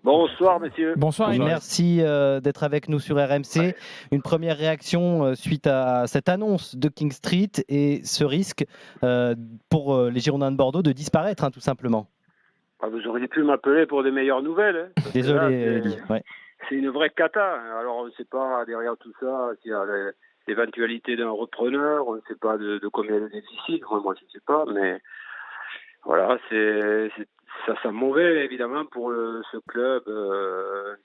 Bonsoir, messieurs. Bonsoir. Merci d'être avec nous sur RMC. Ouais. Une première réaction suite à cette annonce de King Street et ce risque pour les Girondins de Bordeaux de disparaître, tout simplement. Vous auriez pu m'appeler pour des meilleures nouvelles. Parce que Désolé, là, Eli. Ouais. c'est une vraie cata. Alors, on ne sait pas derrière tout ça s'il y a l'éventualité d'un repreneur, on ne sait pas de combien il y a de déficit. Moi, je ne sais pas, mais voilà, ça sent mauvais, évidemment, pour ce club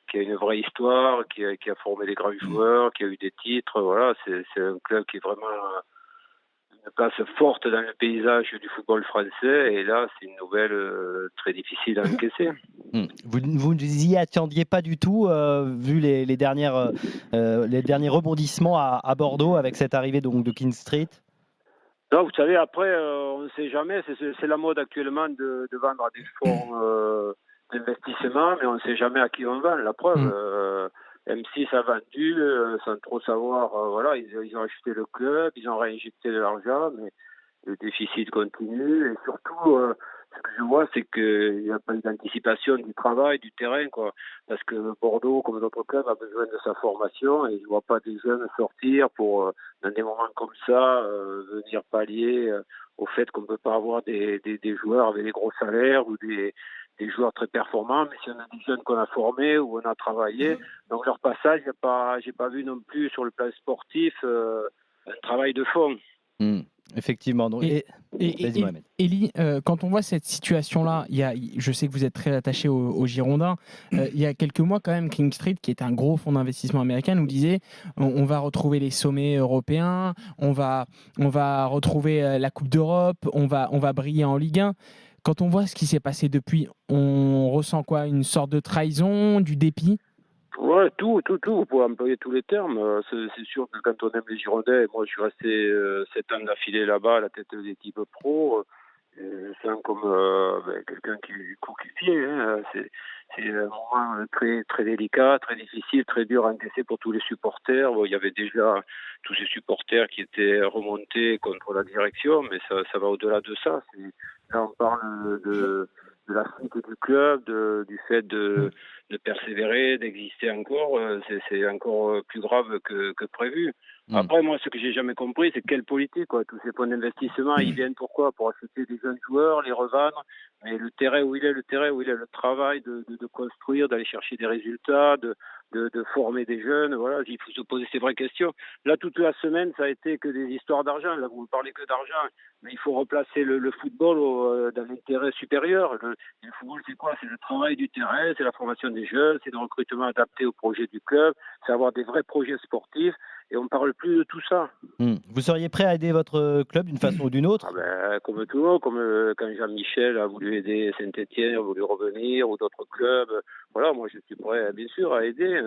qui a une vraie histoire, qui a formé des grands joueurs, qui a eu des titres. Voilà, c'est un club qui est vraiment une place forte dans le paysage du football français. Et là, c'est une nouvelle très difficile à encaisser. Vous ne y attendiez pas du tout, vu les derniers rebondissements à Bordeaux avec cette arrivée donc, de King Street? Non, vous savez, après, on ne sait jamais. C'est la mode actuellement de vendre à des fonds d'investissement, mais on ne sait jamais à qui on vend. La preuve, M6 a vendu sans trop savoir. Voilà, ils ont acheté le club, ils ont réinjecté de l'argent, mais le déficit continue. Et surtout, ce que je vois, c'est qu'il n'y a pas d'anticipation du travail, du terrain, quoi. Parce que Bordeaux, comme d'autres clubs, a besoin de sa formation et je ne vois pas des jeunes sortir pour, dans des moments comme ça, venir pallier au fait qu'on ne peut pas avoir des joueurs avec des gros salaires ou des joueurs très performants, mais si on a des jeunes qu'on a formés ou on a travaillé, donc leur passage, j'ai pas vu non plus sur le plan sportif un travail de fond. Effectivement. Donc, Eli, quand on voit cette situation-là, je sais que vous êtes très attaché aux Girondins. Il y a quelques mois, quand même, King Street, qui est un gros fonds d'investissement américain, nous disait on va retrouver les sommets européens, on va retrouver la Coupe d'Europe, on va briller en Ligue 1. Quand on voit ce qui s'est passé depuis, on ressent quoi? Une sorte de trahison, du dépit? Ouais, tout. Vous pouvez employer tous les termes. C'est sûr que quand on aime les Girondins, et moi je suis resté 7 ans d'affilée là-bas à la tête de l'équipe pro, je sens comme quelqu'un qui est coquifié. C'est un moment très, très délicat, très difficile, très dur à encaisser pour tous les supporters. Bon, il y avait déjà tous ces supporters qui étaient remontés contre la direction, mais ça va au-delà de ça. Là, on parle de la fuite du club, du fait de persévérer, d'exister encore, c'est encore plus grave que prévu. Après, moi, ce que j'ai jamais compris, c'est quelle politique, quoi. Tous ces fonds d'investissement, ils viennent pourquoi? Pour acheter des jeunes joueurs, les revendre. Mais le terrain où il est, le travail de construire, d'aller chercher des résultats, de former des jeunes, voilà, il faut se poser ces vraies questions. Là, toute la semaine, ça a été que des histoires d'argent. Là, vous ne parlez que d'argent, mais il faut replacer le football dans l'intérêt supérieur. Le football, c'est quoi? C'est le travail du terrain, c'est la formation des jeunes, c'est le recrutement adapté au projet du club, c'est avoir des vrais projets sportifs. Et on ne parle plus de tout ça. Vous seriez prêt à aider votre club d'une façon ou d'une autre? Comme tout le monde, comme quand Jean-Michel a voulu aider Saint-Etienne, a voulu revenir, ou d'autres clubs. Voilà, moi je suis prêt, bien sûr, à aider.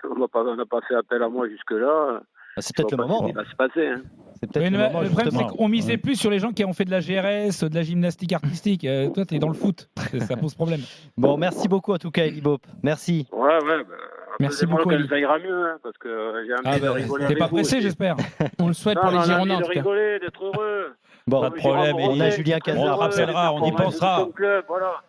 On n'a pas fait appel à moi jusque-là. C'est peut-être le moment. Ce qui va se passer. Le problème, c'est qu'on misait plus sur les gens qui ont fait de la GRS, de la gymnastique artistique. Toi, tu es dans le foot. Ça pose problème. Bon, merci beaucoup en tout cas, Eli Bope. Merci. Ouais. Merci beaucoup, Eli. Ça ira mieux, parce que j'ai envie de rigoler. T'es pas pressé, j'espère. On le souhaite pour les Girondins, en de tout cas. rigoler, d'être heureux. Bon, pas de problème. On a Julien Cazard. On rappellera, on y pensera. Club, voilà.